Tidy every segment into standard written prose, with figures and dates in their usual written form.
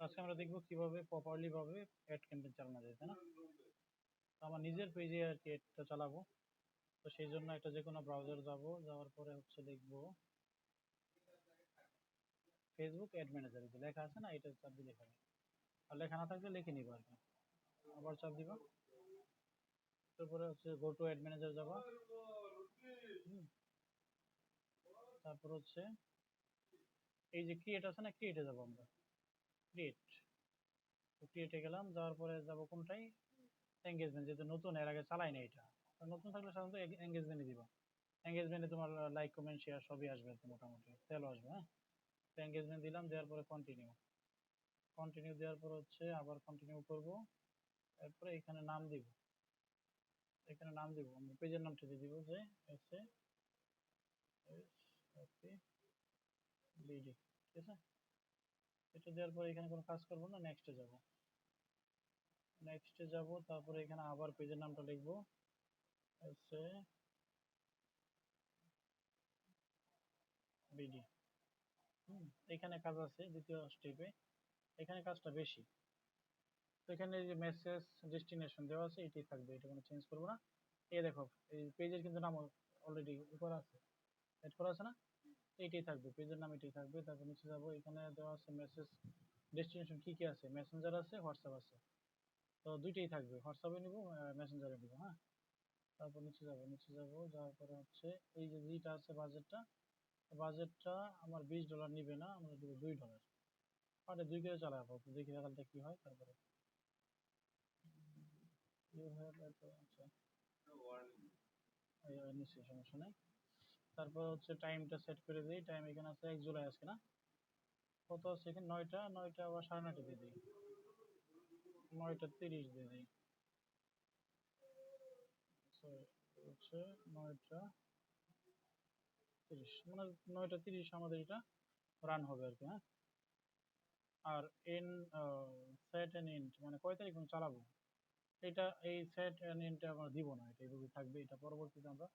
আজকে আমরা দেখবো কিভাবে প্রপারলি ভাবে অ্যাড ক্যাম্পেইন চালানো যায়, তাই না? তো আমার নিজের পেজে আর কি অ্যাডটা চালাবো। তো সেই জন্য একটা যে কোনো ব্রাউজার যাব, যাওয়ার পরে হচ্ছে লিখবো ফেসবুক অ্যাড ম্যানেজার, যে লেখা আছে না, এটা চাপ দিয়ে লেখা, আর লেখা না থাকলে লিখে নিবো আর কি। আবার চাপ দিবা, তারপরে হচ্ছে গো টু অ্যাড ম্যানেজার যাবা। তারপর হচ্ছে এই যে ক্রিয়েট আছে না, ক্রিয়েটে যাবো আমরা। ক্রিয়েট, ক্রিয়েটে গেলাম, যাওয়ার পরে যাবো কোনটাই, এঙ্গেজমেন্ট, যেহেতু নতুন, এর আগে চালাই না এটা। নতুন থাকলে সাধারণত এঙ্গেজমেন্টে দিবা। এঙ্গেজমেন্টে তোমার লাইক কমেন্ট শেয়ার সবই আসবে আর কি, মোটামুটি তেলও আসবে। হ্যাঁ, তো এঙ্গেজমেন্ট দিলাম, দেওয়ার পরে কন্টিনিউ। কন্টিনিউ দেওয়ার পর হচ্ছে আবার কন্টিনিউ করব। এরপরে এখানে নাম দিব, এখানে নাম দিব, আমি পেজের নামটা দিয়ে দিব যে এস এ বিডি, ঠিক আছে। এটা দেওয়ার পরে এখানে কোনো কাজ করবো না, নেক্সটে যাব। নেক্সটে যাব, তারপরে এখানে আবার পেজের নামটা লিখবো এস এ বিডি। এখানে কাজ আছে দ্বিতীয় স্টেপে, এখানে কাজটা বেশি। তো এখানে যে মেসেজ ডেস্টিনেশন দেওয়া আছে এটাই থাকবে, এটা কোনো চেঞ্জ করবো না। এই দেখো, এই পেজের কিন্তু নাম অলরেডি উপরে আছে, এড করা আছে না, এইটাই থাকবে, পেজের নাম এটাই থাকবে। তারপর নিচে যাবো, এখানে দেওয়া আছে মেসেজ ডেস্টিনেশন কি কি আছে, মেসেঞ্জার আছে, হোয়াটসঅ্যাপ আছে। তো দুইটাই থাকবে, হোয়াটসঅ্যাপে নিবো, মেসেঞ্জারে নিবো। হ্যাঁ, তারপর নিচে যাবো, নিচে যাবো, যাওয়ার পরে হচ্ছে এই যে যেটা আছে বাজেটটা, বাজেটটা আমার $20 নিবে না, আমরা দেবো $2। আরে 2 করে চালাবো, দেখি রেজাল্টটা কি হয়। তারপরে আচ্ছা, নিশ্চয়ই সমস্যা নেই। তারপর হচ্ছে টাইমটা সেট করে দিই, টাইম এখানে আছে 1 জুলাই আজকে না, কত আছে এখানে, 9টা, 9টা আবার 9:30 দিয়ে দিই, 9:30 দিয়ে দিই। Sorry, হচ্ছে 9:30, মানে 9:30 আমাদের এটা রান হবে আর কি। হ্যাঁ, আর এন সেট এন্ড এন্ড মানে কয় তারিখ আমি চালাবো, এটা এই সেট এন্ড এন্ডটা আমরা দিব না, এটা এইভাবে থাকবে। এটা পরবর্তীতে আমরা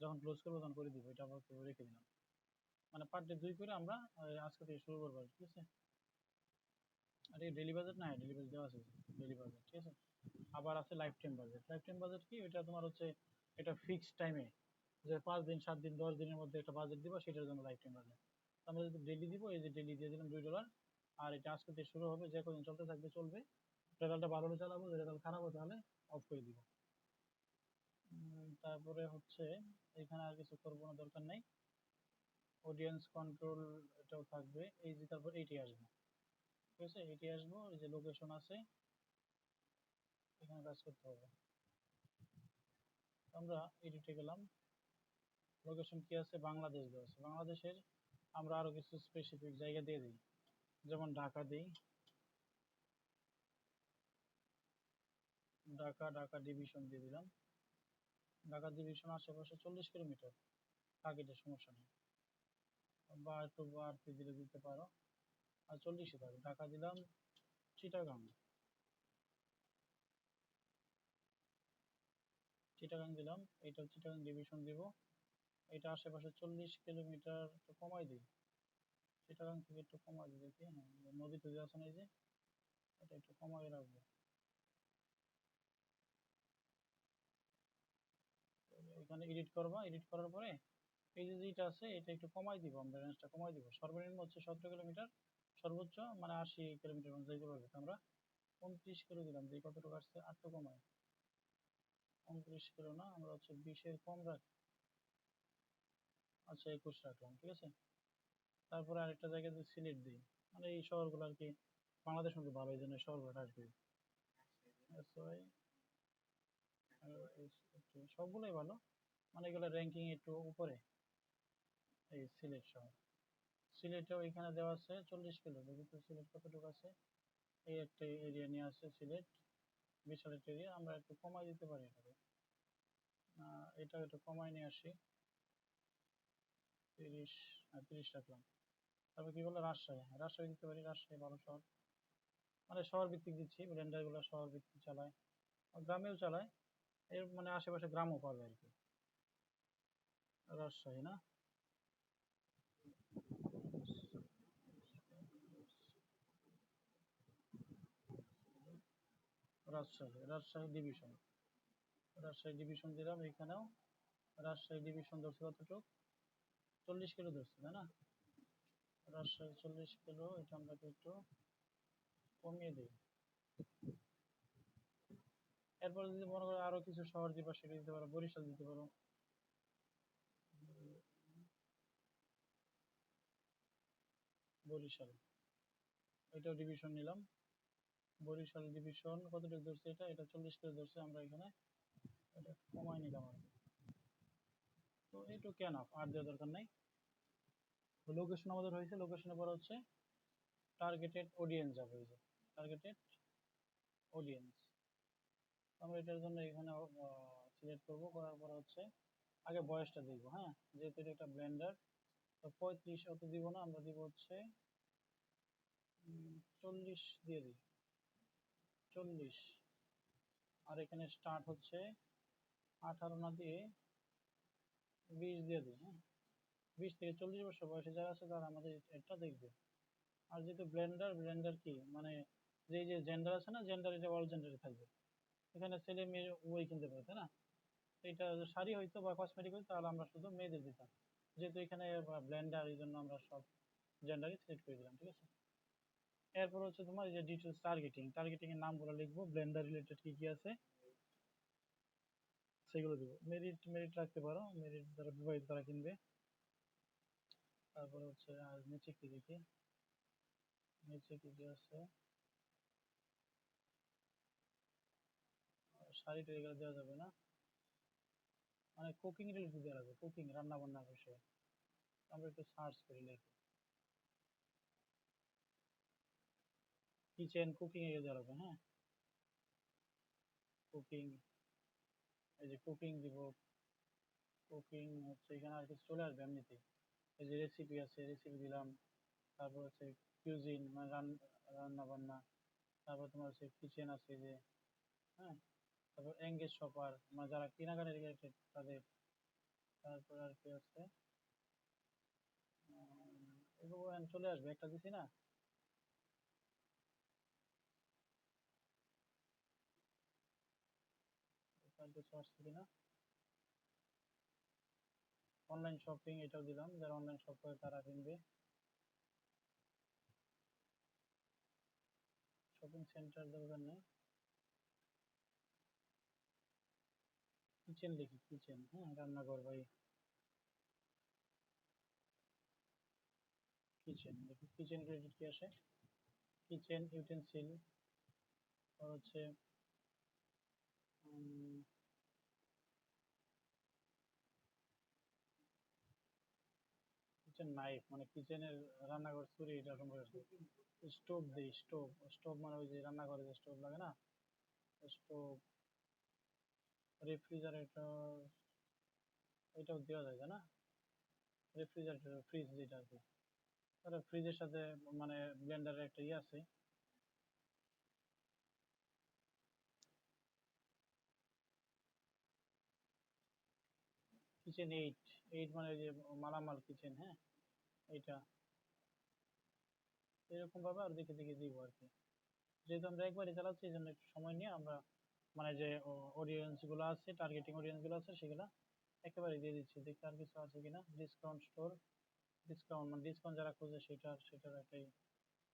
যখন ক্লোজ করবো তখন করে দিব, এটা আবার রেখে দিলাম। মানে পার ডে 2 করে আমরা আজকে থেকে শুরু করবো, ঠিক আছে। আর এই ডেলি বাজেট না, ডেলি বাজেট দেওয়া আছে, ডেলি বাজেট, ঠিক আছে। আবার আছে life time budget. Life time budget কি, এটা তোমার হচ্ছে এটা ফিক্সড টাইমে, যে 5 দিন 7 দিন 10 দিনের মধ্যে একটা বাজেট দিব, সেটার জন্য লাইফ টাইম বাজেট। আমরা যদি ডেলি দিব, এই যে ডেলি দিয়ে দিলাম $2। আর এটা আজকে থেকে শুরু হবে, যে কদিন চলতে থাকবে চলবে। রেজাল্টটা ভালো হলে চালাবো, রেজাল্ট খারাপ হয় তাহলে অফ করে দিব। তারপরে হচ্ছে এখানে আর কিছু করবো না, দরকার নেই। অডিয়েন্স কন্ট্রোল এটাও থাকবে, এই যে তারপর এইটি আসবে, ঠিক আছে। এইটি আসবো, এই যে লোকেশন আছে, এখানে কাজ করতে হবে। আমরা এডিটে গেলাম, লোকেশন কি আছে, বাংলাদেশ দেওয়া আছে। বাংলাদেশের আমরা আরো কিছু স্পেসিফিক জায়গা দিয়ে দিই, যেমন ঢাকা দিই, ঢাকা, ঢাকা ডিভিশন দিয়ে দিলাম। ঢাকা ডিভিশন আশেপাশে 40 কিলোমিটার টার্গেটের, সমস্যা নেই, বা একটু বাড়তি দিলে দিতে পারো, আর 40-ই থাকবে। ঢাকা দিলাম। চিটাগাং, চিটাগাং দিলাম, এটা চিটাগাং ডিভিশন দিব। এটা আশেপাশে 40 কিলোমিটার, একটু কমাই দিই, চিটাগাং থেকে একটু কমাই দিই দেখি। হ্যাঁ, নদী টদী আছে না, এই যে এটা একটু কমাই রাখবো। এখানে এডিট করবা, এডিট করার পরে এই যে যেটা আছে এটা একটু কমাই দিব, আমরা রেঞ্জটা কমাই দিব। সর্বনিম্ন হচ্ছে 17 কিলোমিটার, সর্বোচ্চ মানে 80 কিলোমিটার মধ্যে যেতে পারবে। আমরা 29 করে দিলাম, যে কতটুকু আসছে আর তো কমাই, 29 কিলো না, আমরা হচ্ছে 20-এর কম রাখি। আচ্ছা, 21 রাখলাম, ঠিক আছে। তারপরে আরেকটা জায়গায় যদি সিলেক্ট দিই, মানে এই শহরগুলো আর কি, বাংলাদেশ মধ্যে ভালো, এই জন্য শহরগুলো আসবে। সবগুলোই ভালো, মানে এগুলো র্যাঙ্কিং একটু উপরে। এই সিলেট শহর, সিলেটেও এখানে দেওয়া আছে 40 কিলো, দেখি তো সিলেট কতটুকু আছে। এই একটা এরিয়া নিয়ে আসছে সিলেট, বিশাল একটা এরিয়া, আমরা একটু কমাই দিতে পারি এটাকে। এটা একটু কমাই নিয়ে আসি, 30, 30 রাখলাম। তারপর কি বললো, রাজশাহী, রাজশাহী দিতে পারি, রাজশাহী ভালো শহর, মানে শহর ভিত্তিক দিচ্ছি, ব্লেন্ডার গুলো শহর ভিত্তিক চালায়, গ্রামেও চালায়, এর মানে আশেপাশে গ্রামও পাবে আর কি। রাজশাহী না, রাজশাহী ডিভিশন, রাজশাহী ডিভিশন দিলাম। এখানেও রাজশাহী ডিভিশন ধরছে কতটুকু, 40 কিলো ধরছে, তাই না? রাজশাহী 40 কিলো, এটা আমরা একটু কমিয়ে দিই। এরপর যদি মনে করো আরো কিছু শহর দিবা, সেটা দিতে পারো, বরিশাল দিতে পারো। বরিশাল, এটাও ডিভিশন নিলাম। বরিশাল ডিভিশন কতটুকু ধরছে, এটা এটা 40 কিলো ধরছে, আমরা এখানে এটা কমাই নিলাম আর কি। তো এইটুকু কেন আর দেওয়ার দরকার নাই। লোকেশন আমাদের হয়েছে, লোকেশনের পর হচ্ছে টার্গেটেড অডিয়েন্স যাবে, এই যে টার্গেটেড অডিয়েন্স। আমরা এটার জন্য এখানে সিলেক্ট করব, করার পর হচ্ছে আগে বয়সটা দেখবো, হ্যাঁ, যেহেতু এটা একটা ব্লেন্ডার। তো 35 অত দিব না, আমরা দিব হচ্ছে 40 দিয়ে দিই, 40। আর এখানে স্টার্ট হচ্ছে 18 না দিয়ে 20 দিয়ে দিই, হ্যাঁ। 20 থেকে 40 বছর বয়সে যারা আছে তারা আমাদের এটা দেখবে। আর যেহেতু ব্লেন্ডার, ব্লেন্ডার কি মানে যে জেন্ডার আছে না, জেন্ডার এটা অল জেন্ডারে থাকবে। এখানে ছেলে মেয়ে উভয় কিনতে পারে, তাই না? এটা শাড়ি হইতো বা কসমেটিক হইতো তাহলে আমরা শুধু মেয়েদের দিতাম। যেহেতু এখানে ব্লেন্ডার, এই জন্য আমরা সব জেন্ডারই সিলেক্ট করে দিলাম, ঠিক আছে। এরপর হচ্ছে তোমার এই যে ডিটেলস টার্গেটিং, টার্গেটিং এর নামগুলো লিখবো, ব্লেন্ডার রিলেটেড কি কি আছে সেগুলো দিব। মেরিট, মেরিট রাখতে পারো, মেরিট যারা বিবাহিত তারা কিনবে। তারপর হচ্ছে আর নিচে কি দেখি, নিচে কি কি আছে, শাড়ি টাড়ি এগুলো দেওয়া যাবে না, মানে কুকিং রিলেটেড দেওয়া যাবে, কুকিং রান্না বান্নার বিষয়ে। আমরা একটু সার্চ করি, লিখি কিচেন কুকিং এ দেওয়া যাবে, হ্যাঁ। কুকিং, এই যে কুকিং দিব, কুকিং হচ্ছে এখানে আর কিছু চলে আসবে এমনিতে। এই যে রেসিপি আছে, রেসিপি দিলাম। তারপর হচ্ছে কিউজিন মানে রান্না বান্না। তারপর তোমার হচ্ছে কিচেন আছে যে, হ্যাঁ। তারপর এঙ্গেজ শপার মানে যারা কেনাকাটা রিলেটেড তাদের। তারপর আর কি আছে, এগুলো চলে আসবে, একটা দিছি না। আর কিছু আসছে কিনা, অনলাইন শপিং এটাও দিলাম, যারা অনলাইন শপ করে তারা কিনবে। শপিং সেন্টার দরকার নেই, কিচেন লিখি, কিচেন, হ্যাঁ, রান্নাঘর ভাই, কিচেন দেখি, কিচেন রিলেটেড কি আসে, কিচেন ইউটেন্সিল, হচ্ছে কিচেন নাইফ মানে কিচেনের রান্নাঘর ছুরি, এটা সম্পর্কে। স্টোভ দিই, স্টোভ, স্টোভ মানে ওই যে রান্নাঘরে যে স্টোভ লাগে না, স্টোভ। রেফ্রিজারেটর, এটাও দেওয়া যায়, তাই না? রেফ্রিজারেটর ফ্রিজ যেটা আর কি, তাহলে ফ্রিজের সাথে মানে ব্লেন্ডারের একটা ইয়ে আছে। কিচেন এইট, এইট মানে ওই যে মালামাল কিচেন, হ্যাঁ, এইটা। এরকম ভাবে আর দেখে দেখে দিব আর কি। যেহেতু আমরা একবারই চালাচ্ছি এই জন্য একটু সময় নিয়ে আমরা মানে যে অডিয়েন্স গুলো আছে, টার্গেটিং অডিয়েন্স গুলো আছে সেগুলো একেবারে দিয়ে দিচ্ছি। দেখি আর কিছু আছে কিনা, ডিসকাউন্ট স্টোর, ডিসকাউন্ট মানে ডিসকাউন্ট যারা খোঁজে সেটার সেটার একটাই।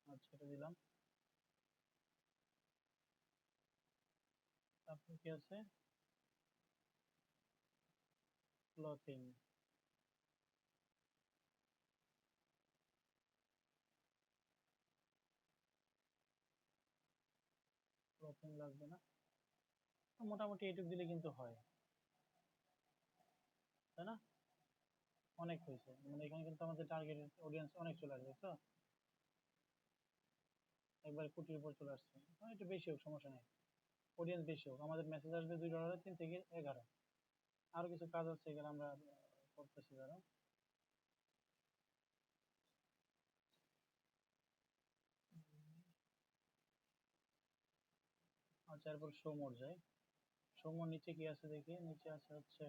আচ্ছা, এটা দিলাম। তারপর কি আছে, ক্লথিং, ক্লথিং লাগবে না। মোটামুটি এইটুক দিলে কিন্তু হয়, তাই না? অনেক হয়েছে, মানে এখানে কিন্তু আমাদের টার্গেট অডিয়েন্স অনেক চলে আসবে, তো একবার কোটির উপর চলে আসছে। একটু বেশি হোক, সমস্যা নেই, অডিয়েন্স বেশি হোক, আমাদের মেসেজ আসবে $2, 3 থেকে 11। আরো কিছু কাজ আছে এগুলো আমরা করতেছি যারা। আচ্ছা, এরপর শো মোড যাই। শো মোড নিচে কি আছে দেখি, নিচে আছে হচ্ছে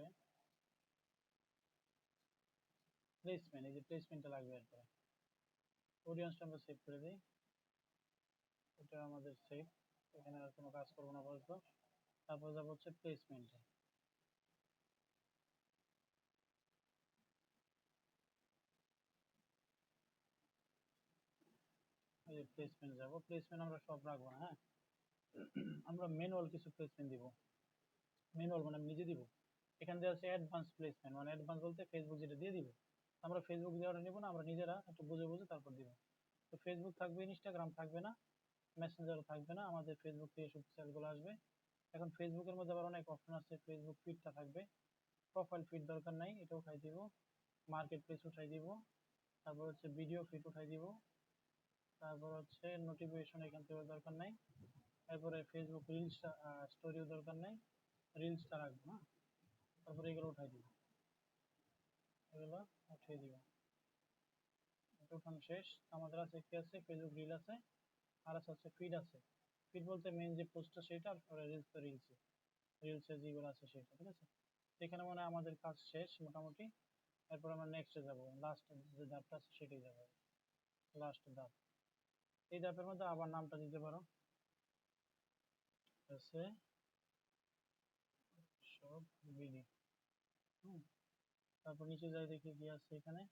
প্লেসমেন্ট, এই যে প্লেসমেন্টটা লাগবে। এরপরে অডিয়েন্সটা আমরা সেভ করে দিই, এটা আমাদের সেভ। এখানে আর কোনো কাজ করবো না বলতো। তারপর যাবো হচ্ছে প্লেসমেন্টে। এই প্লেসমেন্ট যাবো, প্লেসমেন্ট আমরা সব রাখবো না, হ্যাঁ। আমরা ম্যানুয়াল কিছু প্লেসমেন্ট দিব। ম্যানুয়াল মানে আমি নিজে দিব। এখান দিয়ে আছে অ্যাডভান্স প্লেসমেন্ট, মানে অ্যাডভান্স বলতে ফেসবুক যেটা দিয়ে দিব, আমরা ফেসবুক দেওয়াটা নিব না, আমরা নিজেরা একটু বুঝে বুঝে তারপর দিব। তো ফেসবুক থাকবে, ইনস্টাগ্রাম থাকবে না, মেসেঞ্জারও থাকবে না, আমাদের ফেসবুক থেকে সব সেলগুলো আসবে। এখন ফেসবুকের মধ্যে আবার অনেক অপশন আছে, ফেসবুক ফিডটা থাকবে, প্রোফাইল ফিড দরকার নাই, এটা উঠাই দিব। মার্কেট প্লেস উঠাই দিব। তারপর হচ্ছে ভিডিও ফিড উঠাই দিব। তারপর হচ্ছে নোটিফিকেশন এখান থেকে দরকার নাই। তারপরে ফেসবুক রিলসটা স্টোরিও দরকার নাই, রিলসটা রাখবো, হ্যাঁ। তারপরে এগুলো উঠাই দিব, এগুলো উঠিয়ে দিব। এটা উঠানো শেষ। আমাদের আছে কি আছে, ফেসবুক রিল আছে, আর আছে হচ্ছে ফিড আছে। ফিড বলতে মেইন যে পোস্টটা সেটা, আর রিলস তো রিলসে, রিলসে যেগুলো আছে সেটা, ঠিক আছে। এখানে মানে আমাদের কাজ শেষ মোটামুটি। এরপর আমরা নেক্সটে যাব, লাস্ট যে ধাপটা আছে সেটাই যাবো, লাস্ট ধাপ। এই ধাপের মধ্যে আবার নামটা দিতে পারো, আছে সব বিডি। হুম। তারপর নিচে যাই, দেখি কি আছে এখানে।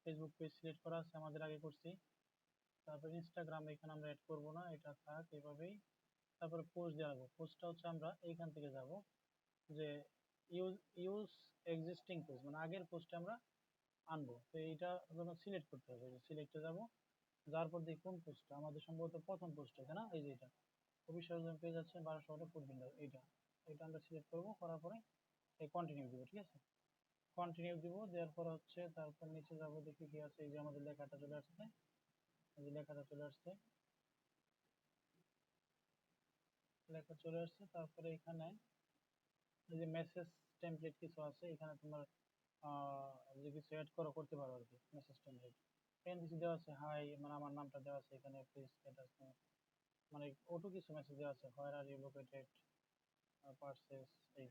ফেসবুক পেজ সিলেক্ট করা আছে, আমাদের আগে করছি। তারপর ইনস্টাগ্রাম এখানে আমরা অ্যাড করব না, এটা থাক এভাবেই। তারপরে পোস্ট দেওয়া হবে, পোস্টটা হচ্ছে আমরা এইখান থেকে যাব, যে ইউজ ইউজ এক্সিস্টিং পোস্ট, মানে আগের পোস্টে আমরা আনবো। তো এইটা জন্য সিলেক্ট করতে হবে, সিলেক্টে যাব, যাওয়ার পর দেখি কোন পোস্টটা আমাদের সম্ভবত প্রথম পোস্ট আছে না, এই যে এটা অফিসিয়াল পেজ আছে 1200 ফুড বিল্ডার, এইটা। এটা আমরা সিলেক্ট করবো, করার পরে এই কন্টিনিউ দিব, ঠিক আছে। কন্টিনিউ দিব, দেওয়ার পর হচ্ছে তারপর নিচে যাব, দেখি কি আছে। এই যে আমাদের লেখাটা চলে আসছে, এই যে লেখাটা চলে আসছে, লেখা চলে আসছে। তারপরে এখানে এই যে মেসেজ টেমপ্লেট কিছু আছে, এখানে তোমার যে কিছু অ্যাড করতে পারো আর কি, মেসেজ টেমপ্লেট। এখানে কিছু দেওয়া আছে, হাই মানে আমার নামটা দেওয়া আছে এখানে, প্লিজ স্ট্যাটাস মানে অটো কিছু মেসেজ দেওয়া আছে, হোয়ার আর ইউ লোকেটেড, পারচেজ, এই।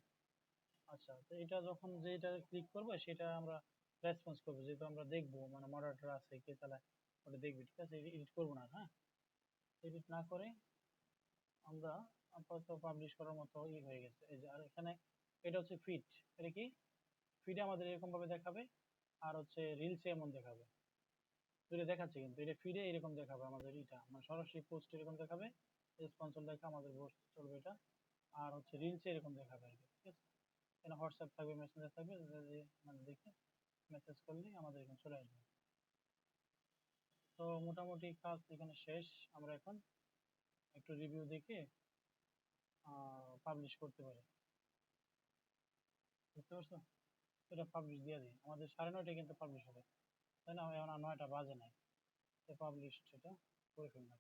আচ্ছা, তো এটা যখন যেটা ক্লিক করবে সেটা আমরা রেসপন্স করবো, যেহেতু আমরা দেখবো, মানে মডারেটর আছে কে চালায়, ওটা দেখবি, ঠিক আছে। এডিট করবো না, হ্যাঁ। এডিট না করে আমরা আপাতত পাবলিশ করার মতো হয়ে গেছে, এই যে। আর এখানে এটা হচ্ছে ফিড, এটা কি ফিডে আমাদের এরকম ভাবে দেখাবে, আর হচ্ছে রিলসে এমন দেখাবে, দুটো দেখাচ্ছে। কিন্তু এটা ফিডে এরকম দেখাবে আমাদের, এটা মানে সরাসরি পোস্ট এরকম দেখাবে, রেসপন্সর লেখা আমাদের পোস্ট চলবে এটা। আর হচ্ছে রিলসে এরকম দেখাবে আর কি, ঠিক আছে। এখানে হোয়াটসঅ্যাপ থাকবে, মেসেঞ্জার থাকবে, মানে দেখে মেসেজ করলে আমাদের এখানে চলে আসবে। তো মোটামুটি কাজ এখানে শেষ। আমরা এখন একটু রিভিউ দেখে পাবলিশ করতে পারি, বুঝতে পারছো। এটা পাবলিশ দিয়ে দিই, আমাদের 9:30টায় কিন্তু পাবলিশ হবে, তাই না? এখন আর 9টা বাজে নাই, তো পাবলিশ সেটা করে ফেললাম।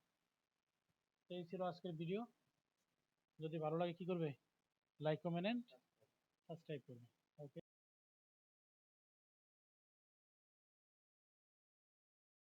তো এই ছিল আজকের ভিডিও। যদি ভালো লাগে কি করবে, লাইক কমেন্ট সাবস্ক্রাইব করবে। ওকে।